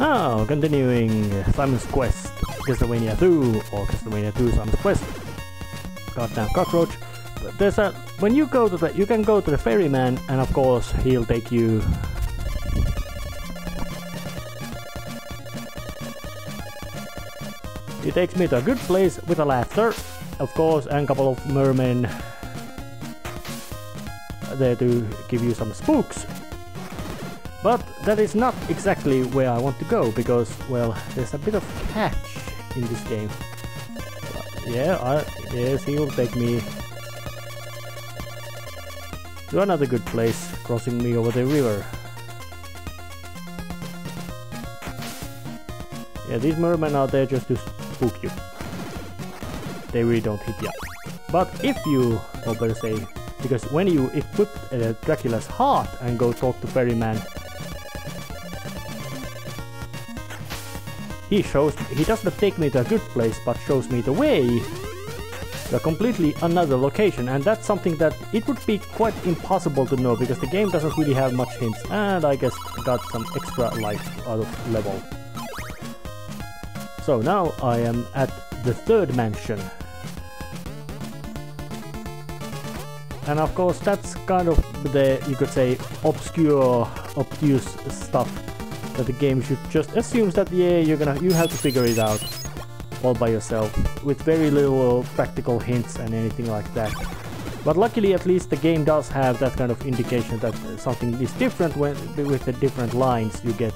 Now, continuing Simon's Quest, Castlevania 2, or Castlevania 2 Simon's Quest. Goddamn cockroach. There's a... When you go to the... You can go to the ferryman, and of course he'll take you... He takes me to a good place with a laughter, of course, and a couple of mermen there to give you some spooks. But that is not exactly where I want to go, because, well, there's a bit of catch in this game. Yes, he will take me to another good place, crossing me over the river. Yeah, these mermen are there just to spook you. They really don't hit you. But if you, or better say, because when you equip Dracula's heart and go talk to ferryman, he doesn't take me to a good place, but shows me the way to a completely another location, and that's something that it would be quite impossible to know, because the game doesn't really have much hints, and I guess got some extra life out of level. So now I am at the third mansion. And of course that's kind of the, you could say, obtuse stuff that the game should just assumes that, yeah, you have to figure it out all by yourself, with very little practical hints and anything like that. But luckily, at least the game does have that kind of indication that something is different with the different lines you get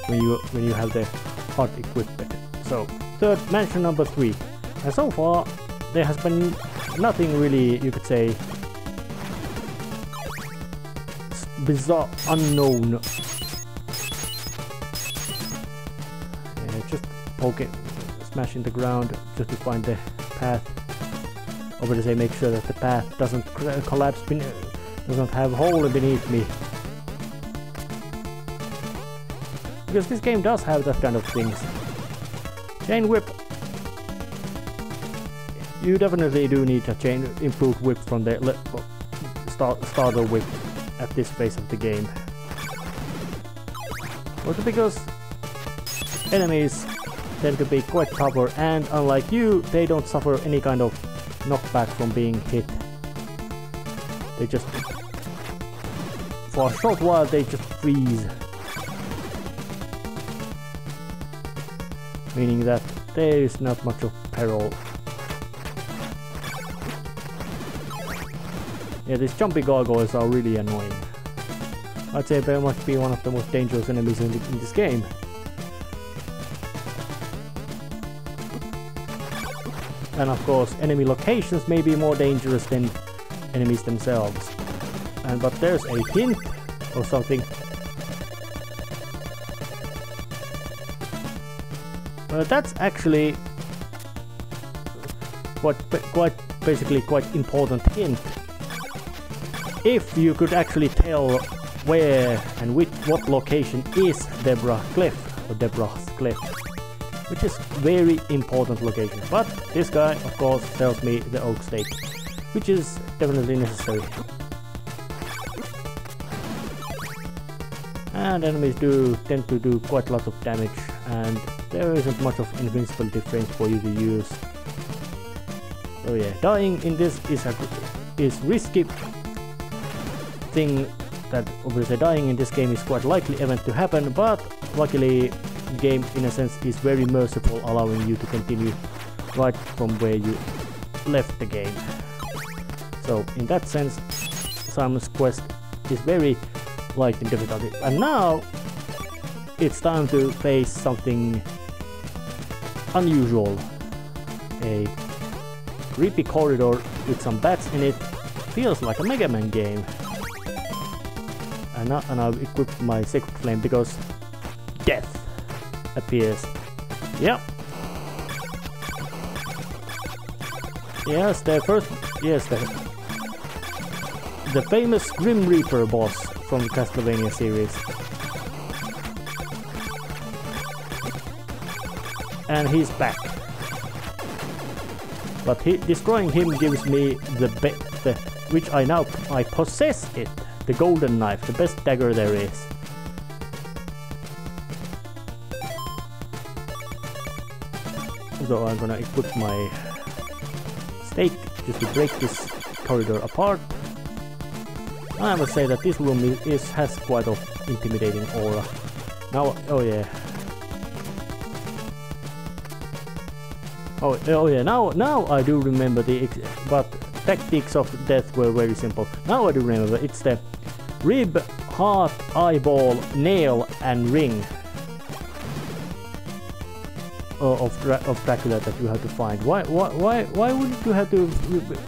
when you have the heart equipped. So, third mansion number 3, and so far there has been nothing really, you could say, bizarre, unknown. Just poke it, smashing the ground just to find the path. Over to say, make sure that the path doesn't collapse, doesn't have a hole beneath me. Because this game does have that kind of things. Chain whip. You definitely do need a improved whip from the starter whip at this phase of the game. Also because enemies tend to be quite tougher, and unlike you, they don't suffer any kind of knockback from being hit. They just, for a short while, they just freeze. Meaning that there is not much of peril. Yeah, these jumpy gargoyles are really annoying. I'd say they must be one of the most dangerous enemies in this game. And of course, enemy locations may be more dangerous than enemies themselves. But there's a hint or something. That's actually quite important hint. If you could actually tell where and what location is Deborah Cliff, or Deborah's Cliff, which is very important location. But this guy, of course, tells me the oak stake, which is definitely necessary. And enemies do tend to do quite a lot of damage, and there isn't much of invincibility frames for you to use. So yeah, dying in this is risky thing. That obviously dying in this game is quite likely event to happen, but luckily the game in a sense is very merciful, allowing you to continue right from where you left the game. So in that sense, Simon's Quest is very light in difficulty. And now it's time to face something unusual. A creepy corridor with some bats in it. Feels like a Mega Man game. And I've equipped my Sacred Flame because death appears. Yep. Yes, the famous Grim Reaper boss from the Castlevania series. And he's back. But destroying him gives me which I possess it. The golden knife, the best dagger there is. Also, I'm gonna equip my stake just to break this corridor apart. I must say that this room has quite an intimidating aura. Now, oh yeah. Oh yeah, now I do remember but tactics of death were very simple. Now I do remember, it's the rib, heart, eyeball, nail and ring of Dracula that you have to find. Why wouldn't you have to?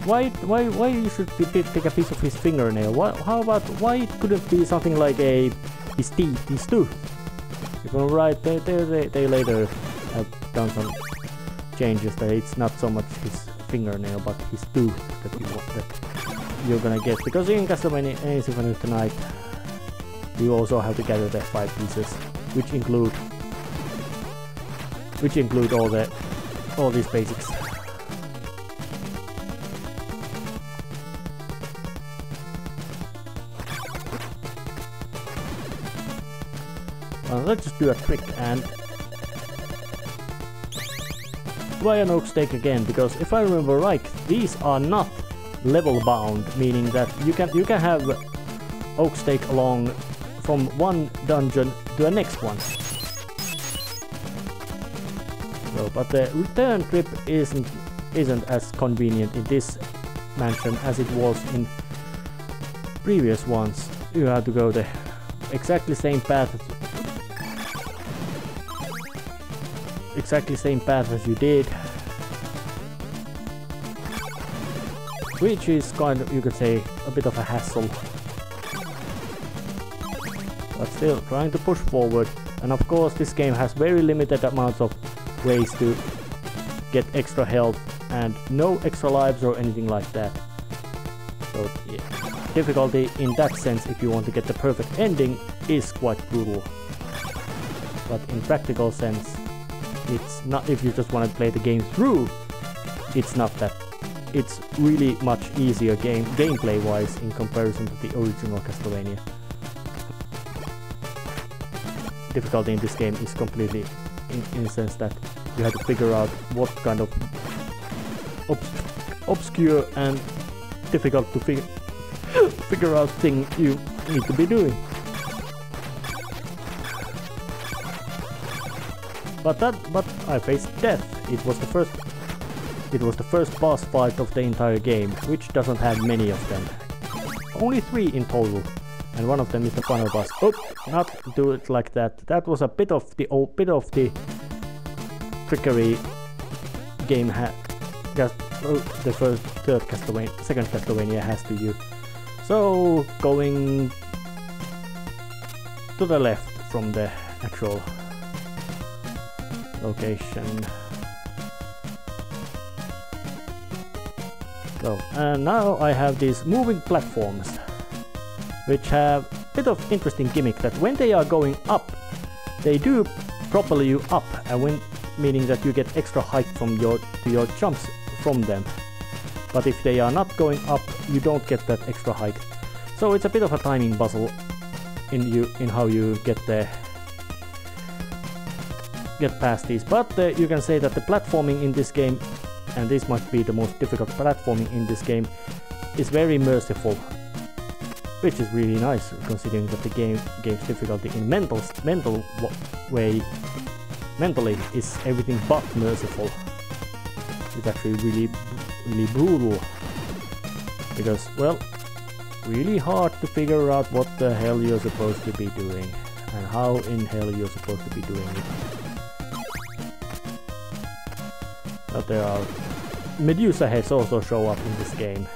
Why you should take a piece of his fingernail? How about why it couldn't be something like his teeth, his tooth? If I'm right, they later have done some changes that it's not so much his fingernail but his tooth that you're gonna get, because in Castlevania Symphony of the Night you also have to gather the 5 pieces, which include all these basics. Let's just do a trick and why an oak stake again, because if I remember right, these are not level bound, meaning that you can have oak stake along from one dungeon to the next one. So, but the return trip isn't as convenient in this mansion as it was in previous ones. You have to go the exactly same path as you did, which is kind of, you could say, a bit of a hassle, but still trying to push forward. And of course this game has very limited amounts of ways to get extra health and no extra lives or anything like that. So yeah, difficulty in that sense, if you want to get the perfect ending, is quite brutal. But in practical sense, it's not. If you just want to play the game through, it's not that. It's really much easier gameplay wise in comparison to the original Castlevania. Difficulty in this game is completely in the sense that you have to figure out what kind of obscure and difficult to figure out thing you need to be doing. But I faced death. It was the first boss fight of the entire game, which doesn't have many of them. Only 3 in total, and one of them is the final boss. Oh, not do it like that. That was a bit of the trickery game just the second Castlevania has to you. So going to the left from the actual location. So, and now I have these moving platforms, which have a bit of interesting gimmick that when they are going up, they do propel you up, and meaning that you get extra height from your jumps from them. But if they are not going up, you don't get that extra height. So it's a bit of a timing puzzle in how you get past these. But you can say that the platforming in this game, and this might be the most difficult platforming in this game, is very merciful, which is really nice considering that the game's difficulty in mentally is everything but merciful. It's actually really brutal, because, well, really hard to figure out what the hell you're supposed to be doing and how in hell you're supposed to be doing it. But there are Medusa heads also show up in this game.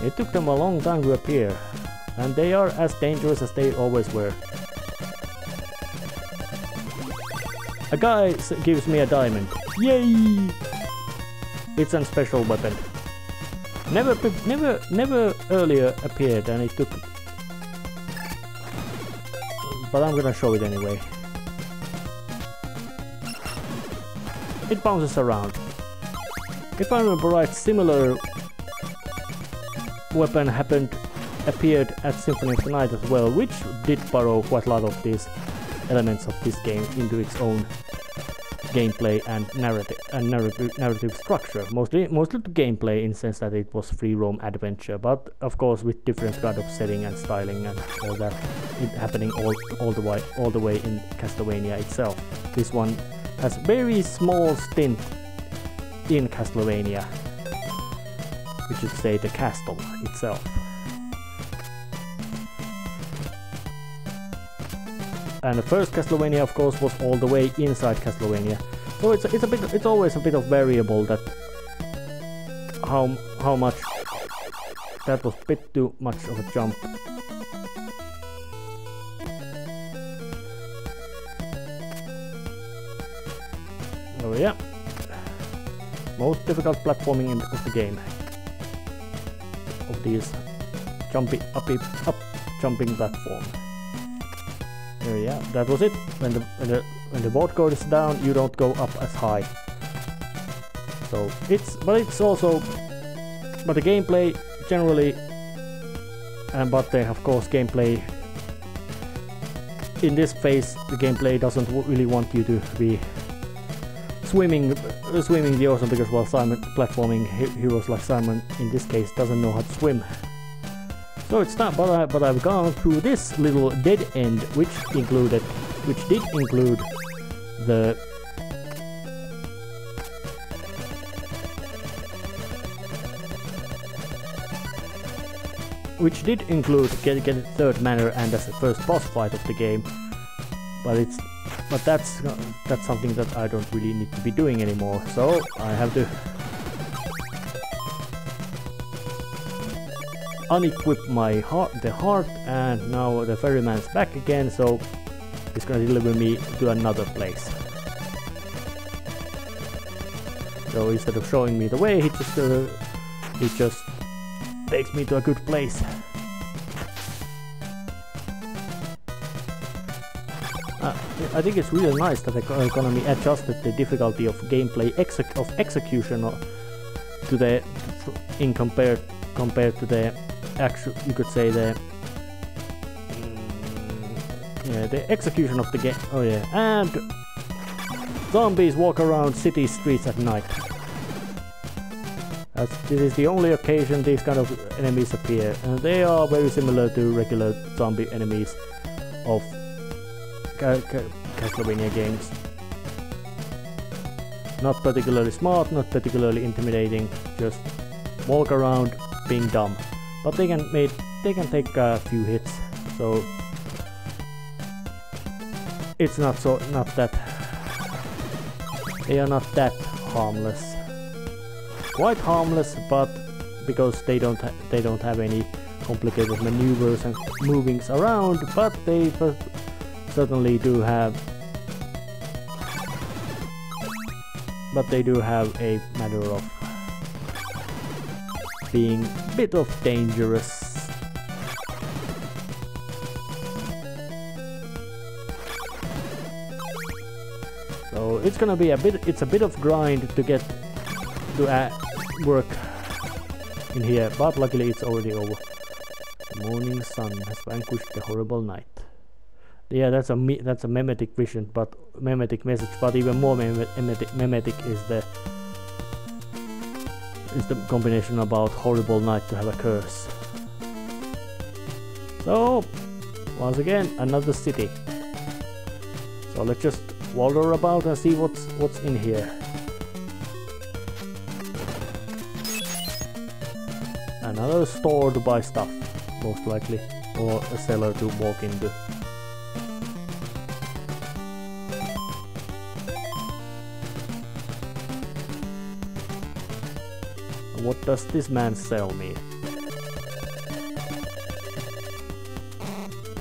It took them a long time to appear, and they are as dangerous as they always were. A guy gives me a diamond. Yay! It's a special weapon. Never earlier appeared, and it took. But I'm gonna show it anyway. It bounces around. If I remember right, similar weapon appeared at Symphony of the Night as well, which did borrow quite a lot of these elements of this game into its own gameplay and narrative structure. Mostly the gameplay in the sense that it was free roam adventure, but of course with different kind of setting and styling and all that, it happening all the way in Castlevania itself. This one has very small stint in Castlevania, we should say the castle itself. And the first Castlevania, of course, was all the way inside Castlevania. So it's always a bit of variable that how much that was a bit too much of a jump. Oh yeah, most difficult platforming of the game. Of these up jumping platform. Yeah, that was it. When the board goes down, you don't go up as high. So but the gameplay generally, but they of course gameplay in this phase, the gameplay doesn't really want you to be swimming the ocean, because well, platforming heroes like Simon in this case doesn't know how to swim. So it's not, but I've gone through this little dead end, which did include the get a third manor and as the first boss fight of the game. But that's something that I don't really need to be doing anymore. So I have to unequip the heart, and now the ferryman's back again, so it's gonna deliver me to another place. So instead of showing me the way, he just takes me to a good place. I think it's really nice that the economy adjusted the difficulty of gameplay execution to the compared to the actual, you could say the execution of the game. Oh yeah, and zombies walk around city streets at night. This is the only occasion these kind of enemies appear, and they are very similar to regular zombie enemies of Castlevania games. Not particularly smart, not particularly intimidating, just walk around being dumb. But they can take a few hits, so it's not that they are not that harmless. Quite harmless, but because they don't have any complicated maneuvers and movings around, but they certainly do have. But they do have a matter of being a bit of dangerous. So it's gonna be a bit of grind to get to work in here, but luckily it's already over. The morning sun has vanquished the horrible night. Yeah, that's a memetic vision, but memetic message, but even more memetic is the combination about horrible night to have a curse. So once again, another city. So let's just wander about and see what's in here. Another store to buy stuff, most likely, or a cellar to walk into. What does this man sell me?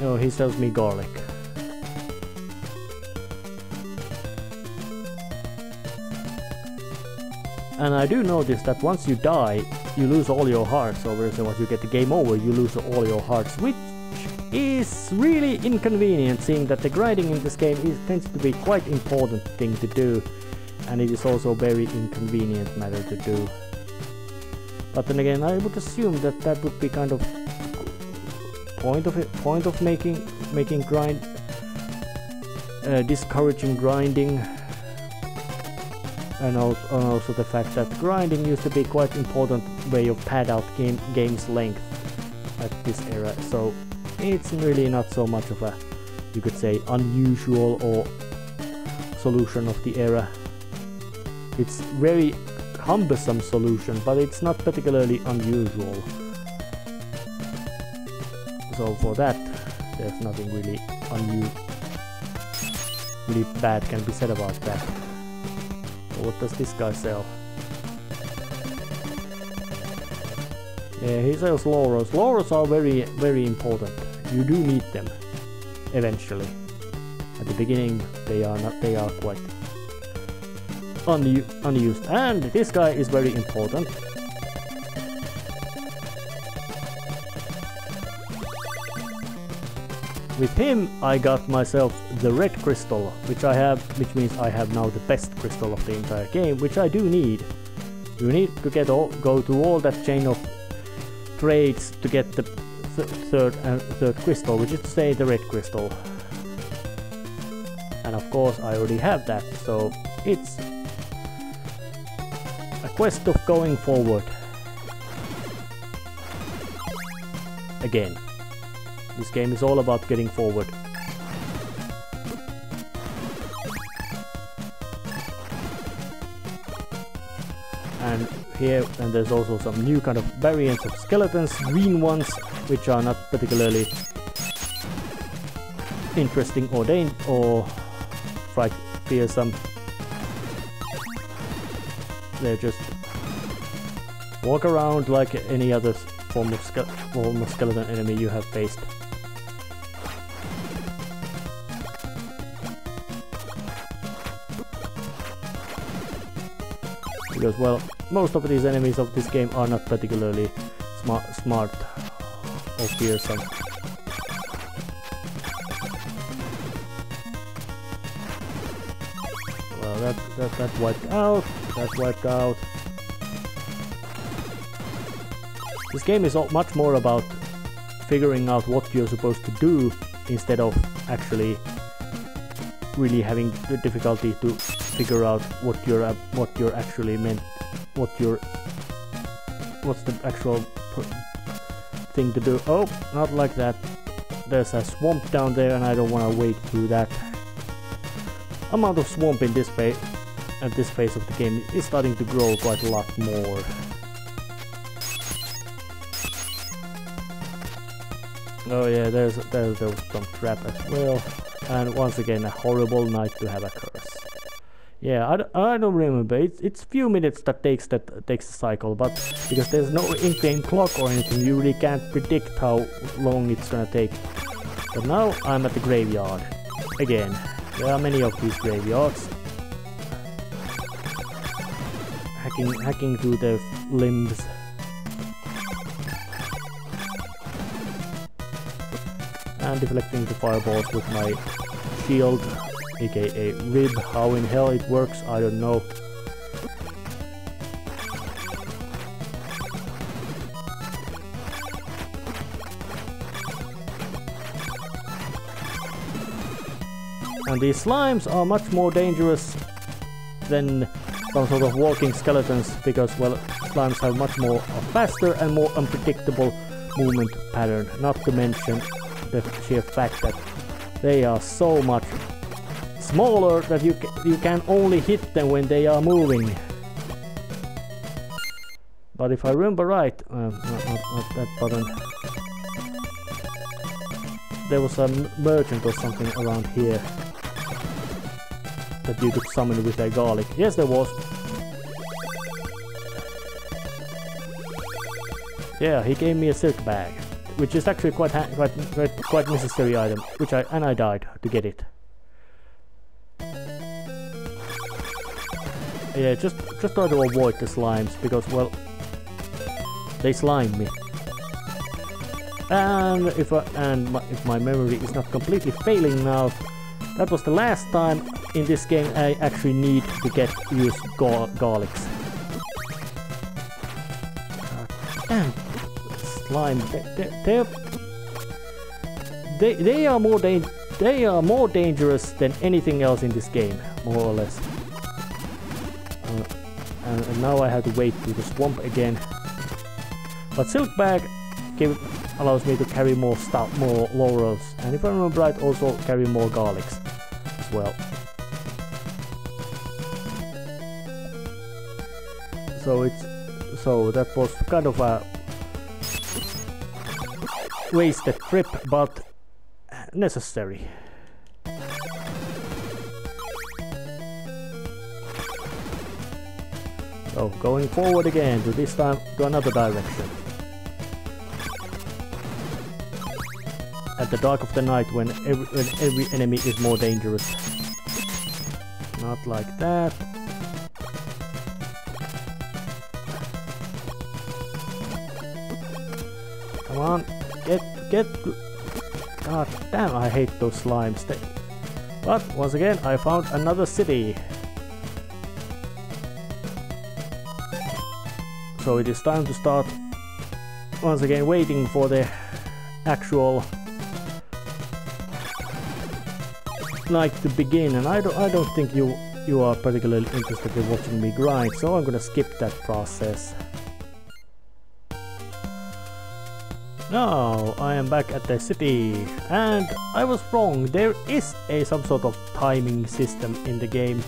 Oh, he sells me garlic. And I do notice that once you die, you lose all your hearts, or once you get the game over, you lose all your hearts, which is really inconvenient, seeing that the grinding in this game tends to be quite important thing to do, and it is also very inconvenient matter to do. But then again, I would assume that that would be kind of point of making grind discouraging grinding. and also the fact that grinding used to be quite important way of pad out game's length at this era, so it's really not so much of a, you could say, unusual or solution of the era. It's very cumbersome solution, but it's not particularly unusual. So for that, there's nothing really really bad can be said about that. So what does this guy sell? Yeah, he sells laurels. Laurels are very, very important. You do need them eventually. At the beginning, they are not. They are quite unused. And this guy is very important. With him, I got myself the red crystal, which means I have now the best crystal of the entire game, which I do need. You need to go to all that chain of trades to get the third crystal, which is to say the red crystal. And of course, I already have that, so it's a quest of going forward. Again. This game is all about getting forward. And here, and there's also some new kind of variants of skeletons, green ones, which are not particularly interesting or fearsome. They just walk around like any other form of skeleton enemy you have faced. Because, well, most of these enemies of this game are not particularly smart or fearsome. Well, that wiped out. That wiped out. This game is much more about figuring out what you're supposed to do instead of actually really having the difficulty to figure out what you're actually meant, what's the actual thing to do. Oh, not like that. There's a swamp down there, and I don't want to wade through that. Amount of swamp in this phase, at this phase of the game, is starting to grow quite a lot more. Oh yeah, there was some trap as well. And once again, a horrible night to have a curse. Yeah, I don't remember. It's few minutes that takes the cycle, but because there's no in-game clock or anything, you really can't predict how long it's gonna take. But now I'm at the graveyard again. There are many of these graveyards. Hacking through their limbs. And deflecting the fireballs with my shield, aka rib. How in hell it works, I don't know. And these slimes are much more dangerous than some sort of walking skeletons, because, well, slimes have much more faster and more unpredictable movement pattern, not to mention the sheer fact that they are so much smaller that you can only hit them when they are moving. But if I remember right, not that button. There was a merchant or something around here that you could summon with a garlic. Yes, there was. Yeah, he gave me a silk bag, which is actually quite necessary item, which I died to get it. Yeah, just try to avoid the slimes, because, well, they slime me. And if my memory is not completely failing now, that was the last time in this game I actually need to use garlics. Damn, slime! They are more dangerous than anything else in this game, more or less. and now I have to wait to the swamp again. But silk bag allows me to carry more stuff, more laurels, and if I remember right, also carry more garlics as well. So that was kind of a wasted trip, but necessary. So going forward again, to this time to another direction. At the dark of the night, when every enemy is more dangerous. Not like that. Come on, get. God damn, I hate those slimes. But once again, I found another city. So it is time to start once again waiting for the actual night to begin, and I don't think you are particularly interested in watching me grind, so I'm gonna skip that process. Now I am back at the city, and I was wrong. There is some sort of timing system in the game,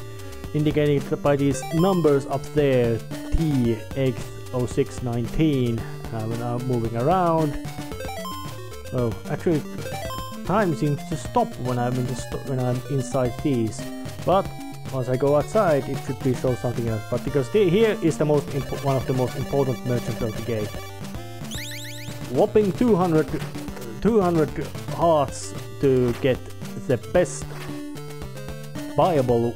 indicated by these numbers up there, T, X, 0619. I'm now moving around. Oh, actually, time seems to stop when I'm inside these. But once I go outside, it should be show something else. But because here is the one of the most important merchants of the game. Whopping 200 hearts to get the best viable,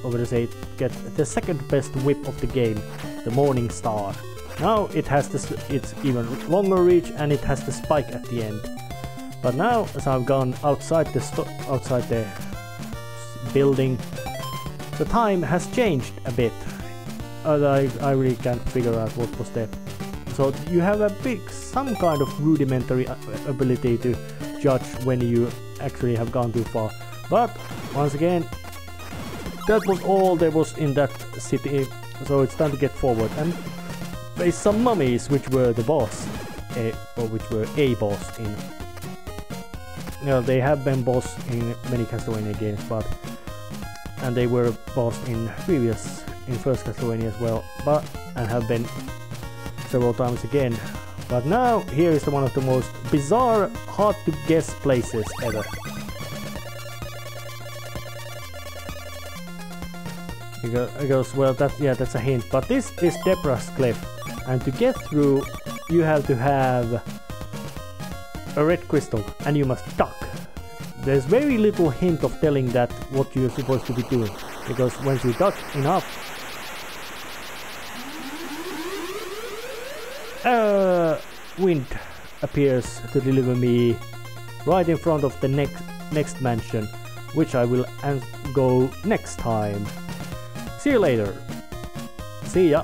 or would I say, get the second best whip of the game, the Morning Star. Now it has this, it's even longer reach, and it has the spike at the end. But now, as I've gone outside the building, the time has changed a bit. I really can't figure out what was that. So you have some kind of rudimentary ability to judge when you actually have gone too far. But once again, that was all there was in that city. So it's time to get forward and face some mummies, which were the boss, or which were a boss in. You know, they have been boss in many Castlevania games, and they were boss in first Castlevania as well, and have been several times again. But now here is one of the most bizarre, hard to guess places ever. Because well, that's a hint. But this is Deborah's cliff, and to get through, you have to have a red crystal, and you must duck. There's very little hint of telling that what you're supposed to be doing, because once you duck enough, wind appears to deliver me right in front of the next mansion, which I will go next time. See you later. See ya.